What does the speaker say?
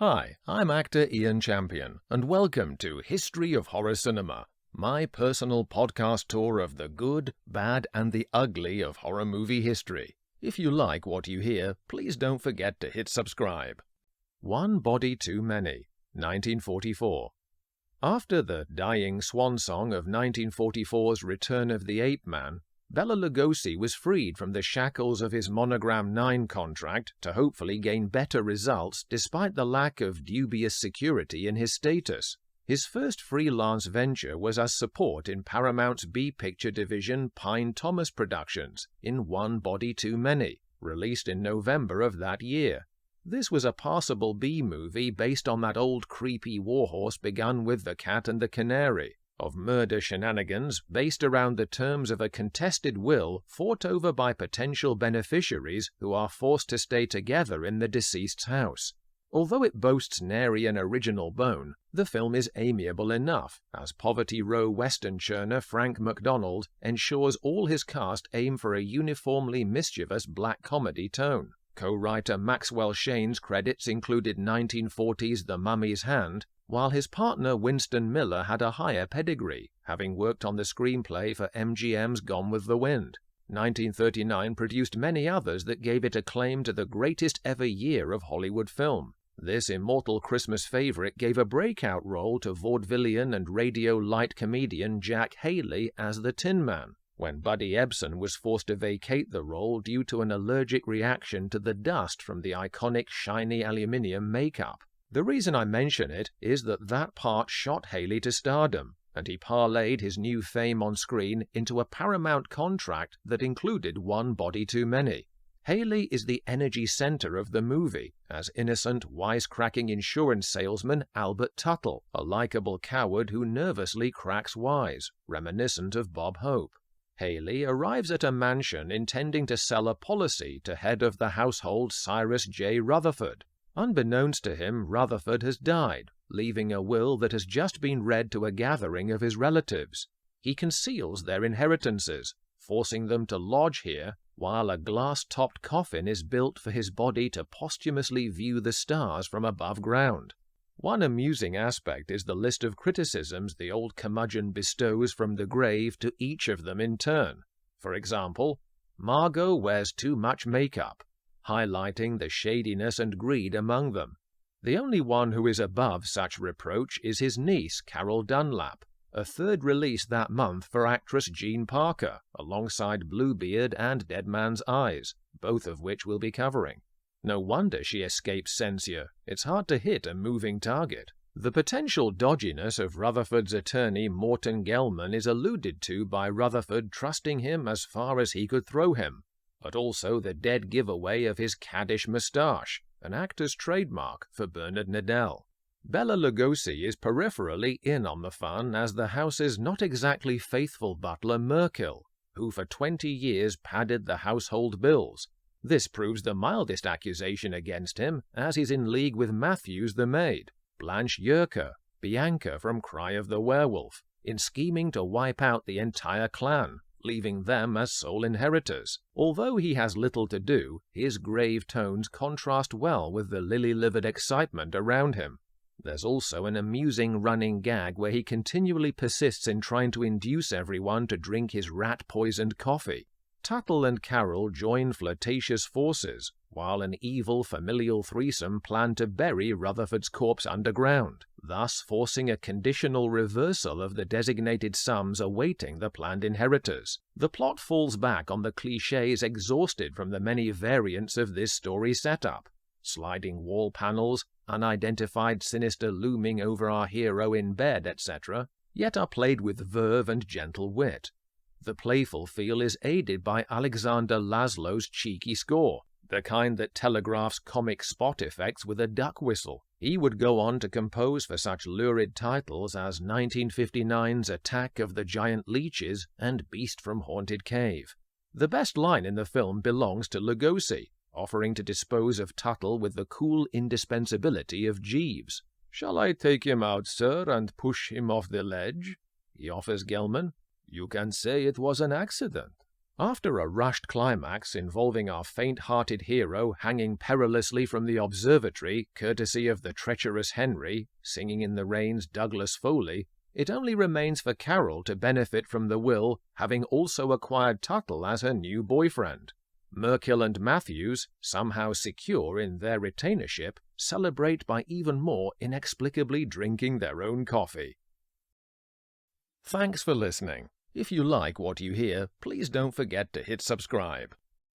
Hi, I'm actor Ian Champion, and welcome to History of Horror Cinema, my personal podcast tour of the good, bad, and the ugly of horror movie history. If you like what you hear, please don't forget to hit subscribe. One Body Too Many, 1944. After the dying swan song of 1944's Return of the Ape Man, Bela Lugosi was freed from the shackles of his Monogram 9 contract to hopefully gain better results despite the lack of dubious security in his status. His first freelance venture was as support in Paramount's B-picture division Pine Thomas Productions in One Body Too Many, released in November of that year. This was a passable B-movie based on that old creepy warhorse begun with The Cat and the Canary, of murder shenanigans based around the terms of a contested will fought over by potential beneficiaries who are forced to stay together in the deceased's house. Although it boasts nary an original bone, the film is amiable enough, as Poverty Row Western churner Frank McDonald ensures all his cast aim for a uniformly mischievous black comedy tone. Co-writer Maxwell Shane's credits included 1940's The Mummy's Hand, while his partner Winston Miller had a higher pedigree, having worked on the screenplay for MGM's Gone with the Wind. 1939 produced many others that gave it a claim to the greatest ever year of Hollywood film. This immortal Christmas favorite gave a breakout role to vaudevillian and radio light comedian Jack Haley as the Tin Man, when Buddy Ebsen was forced to vacate the role due to an allergic reaction to the dust from the iconic shiny aluminium makeup. The reason I mention it is that part shot Haley to stardom, and he parlayed his new fame on screen into a Paramount contract that included One Body Too Many. Haley is the energy center of the movie, as innocent, wisecracking insurance salesman Albert Tuttle, a likable coward who nervously cracks wise, reminiscent of Bob Hope. Haley arrives at a mansion intending to sell a policy to head of the household Cyrus J. Rutherford. Unbeknownst to him, Rutherford has died, leaving a will that has just been read to a gathering of his relatives. He conceals their inheritances, forcing them to lodge here while a glass-topped coffin is built for his body to posthumously view the stars from above ground. One amusing aspect is the list of criticisms the old curmudgeon bestows from the grave to each of them in turn. For example, Margot wears too much makeup, highlighting the shadiness and greed among them. The only one who is above such reproach is his niece, Carol Dunlap, a third release that month for actress Jean Parker, alongside Bluebeard and Dead Man's Eyes, both of which we'll be covering. No wonder she escapes censure. It's hard to hit a moving target. The potential dodginess of Rutherford's attorney Morton Gelman is alluded to by Rutherford trusting him as far as he could throw him, but also the dead giveaway of his caddish moustache, an actor's trademark for Bernard Nadell. Bela Lugosi is peripherally in on the fun as the house's not exactly faithful butler Merkill, who for 20 years padded the household bills. This proves the mildest accusation against him, as he's in league with Matthews the maid, Blanche Yerker, Bianca from Cry of the Werewolf, in scheming to wipe out the entire clan, leaving them as sole inheritors. Although he has little to do, his grave tones contrast well with the lily-livered excitement around him. There's also an amusing running gag where he continually persists in trying to induce everyone to drink his rat-poisoned coffee. Tuttle and Carol join flirtatious forces, while an evil familial threesome plan to bury Rutherford's corpse underground, thus forcing a conditional reversal of the designated sums awaiting the planned inheritors. The plot falls back on the clichés exhausted from the many variants of this story setup. Sliding wall panels, unidentified sinister looming over our hero in bed, etc., yet are played with verve and gentle wit. The playful feel is aided by Alexander Laszlo's cheeky score, the kind that telegraphs comic spot effects with a duck whistle. He would go on to compose for such lurid titles as 1959's Attack of the Giant Leeches and Beast from Haunted Cave. The best line in the film belongs to Lugosi, offering to dispose of Tuttle with the cool indispensability of Jeeves. "Shall I take him out, sir, and push him off the ledge?" he offers Gelman. "You can say it was an accident." After a rushed climax involving our faint-hearted hero hanging perilously from the observatory courtesy of the treacherous Henry, singing in the rain's Douglas Foley, it only remains for Carol to benefit from the will, having also acquired Tuttle as her new boyfriend. Merkill and Matthews, somehow secure in their retainership, celebrate by even more inexplicably drinking their own coffee. Thanks for listening. If you like what you hear, please don't forget to hit subscribe.